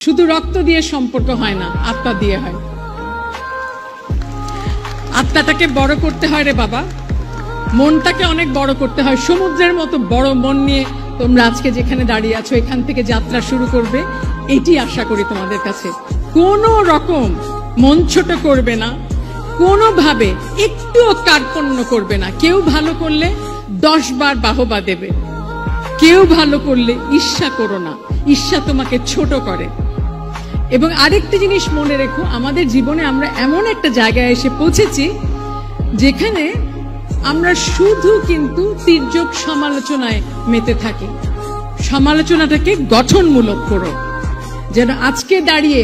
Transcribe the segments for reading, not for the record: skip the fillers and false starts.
শুধু রক্ত দিয়ে সম্পর্ক হয় না, আত্মা দিয়ে হয়। আত্মাটাকে বড় করতে হয় রে বাবা, মনটাকে অনেক বড় করতে হয়। সমুদ্রের মতো বড় মন নিয়ে তোমরা আজকে যেখানে দাঁড়িয়ে আছো, এখান থেকে যাত্রা শুরু করবে, এটি আশা করি তোমাদের কাছে। কোনো রকম মন ছোট করবে না, কোনোভাবে একটুও কার্পণ্য করবে না। কেউ ভালো করলে 10 বার বাহবা দেবে, কেউ ভালো করলে ঈর্ষা করো না, ঈর্ষা তোমাকে ছোট করে। এবং আরেকটি জিনিস মনে রেখো, আমাদের জীবনে আমরা এমন একটা জায়গায় এসে পৌঁছেছি যেখানে আমরা শুধু কিন্তু তির্যক সমালোচনায় মেতে থাকি। সমালোচনাটাকে গঠনমূলক করো, যেন আজকে দাঁড়িয়ে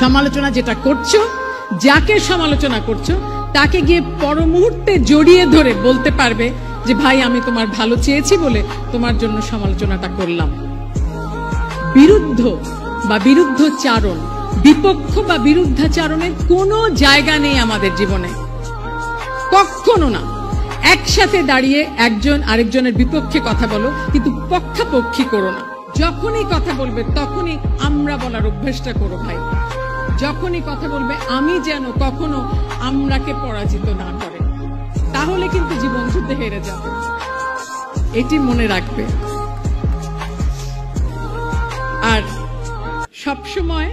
সমালোচনা যেটা করছো, যাকে সমালোচনা করছো তাকে গিয়ে পর মুহূর্তে জড়িয়ে ধরে বলতে পারবে যে ভাই আমি তোমার ভালো চেয়েছি বলে তোমার জন্য সমালোচনাটা করলাম। বিরুদ্ধ বা বিরুদ্ধচারণ, বিপক্ষ বা বিরুদ্ধাচারণের কোনো জায়গা নেই আমাদের জীবনে, কখনো না। একসাথে দাঁড়িয়ে একজন আরেকজনের বিপক্ষে কথা বলো, কিন্তু পক্ষাপক্ষী করো না। যখনই কথা বলবে তখনই আমরা বলার অভ্যাসটা করো ভাই। যখনই কথা বলবে আমি যেন কখনো আমরাকে পরাজিত না করে, তাহলে কিন্তু জীবন যুদ্ধে হেরে যাবে, এটি মনে রাখবে। আর সবসময়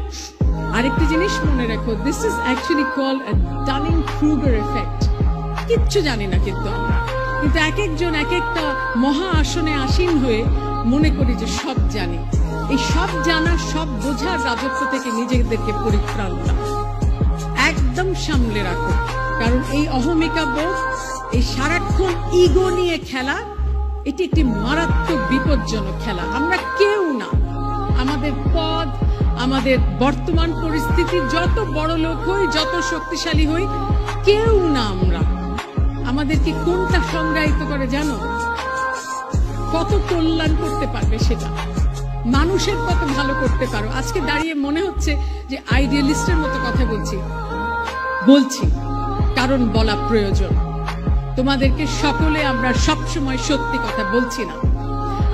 আরেকটি জিনিস মনে রাখো, this is actually called a Dunning Kruger effect. কিচ্ছু জানি না কিন্তু আমরা, কিন্তু এক একজন এক একটা মহা আসনে আসীন হয়ে মনে করি যে সব জানি। এই সব জানা, সব বোঝার রাজত্ব থেকে নিজেদেরকে পরিত্রাণ দাও, একদম সামলে রাখো। কারণ এই অহমিকা বোধ, এই সারাক্ষণ ইগো নিয়ে খেলা, এটি একটি মারাত্মক বিপজ্জনক খেলা। আমরা কেউ না, আমাদের পদ, আমাদের বর্তমান পরিস্থিতি, যত বড় লোক হই, যত শক্তিশালী হই, কেউ না আমরা। আমাদেরকে কোনটা সংজ্ঞায়িত করে জানো? কত কল্যাণ করতে পারবে সেটা, মানুষের কত ভালো করতে পারো। আজকে দাঁড়িয়ে মনে হচ্ছে যে আইডিয়ালিস্টের মতো কথা বলছি, কারণ বলা প্রয়োজন। তোমাদেরকে সকলে আমরা সব সময় সত্যি কথা বলছি না।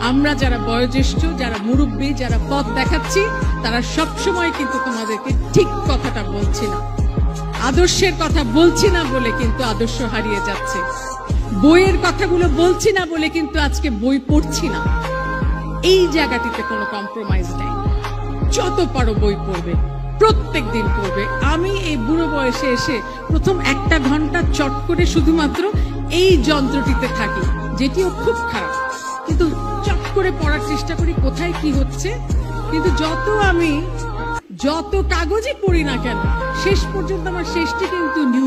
আমরা যারা বয়োজ্যেষ্ঠ, যারা মুরব্বী, যারা পথ দেখাচ্ছি, তারা সব সময় কিন্তু তোমাদেরকে ঠিক কথাটা বলছি না। আদর্শের কথা বলছি না বলে কিন্তু আদর্শ হারিয়ে যাচ্ছে। বইয়ের কথাগুলো বলছি না বলে কিন্তু আজকে বই পড়ছি না। এই জায়গাটিতে কোনো কম্প্রোমাইজ নেই। যত পারো বই পড়বে, প্রত্যেক দিন পড়বে। আমি এই বুড়ো বয়সে এসে প্রথম 1 ঘন্টা চট করে শুধুমাত্র এই যন্ত্রটিতে থাকি, যেটিও খুব খারাপ, কিন্তু চট করে পড়ার চেষ্টা করি কোথায় কি হচ্ছে। কিন্তু যত কাগজে পড়ি না কেন, শেষ পর্যন্ত আমার শেষটি কিন্তু নিউজ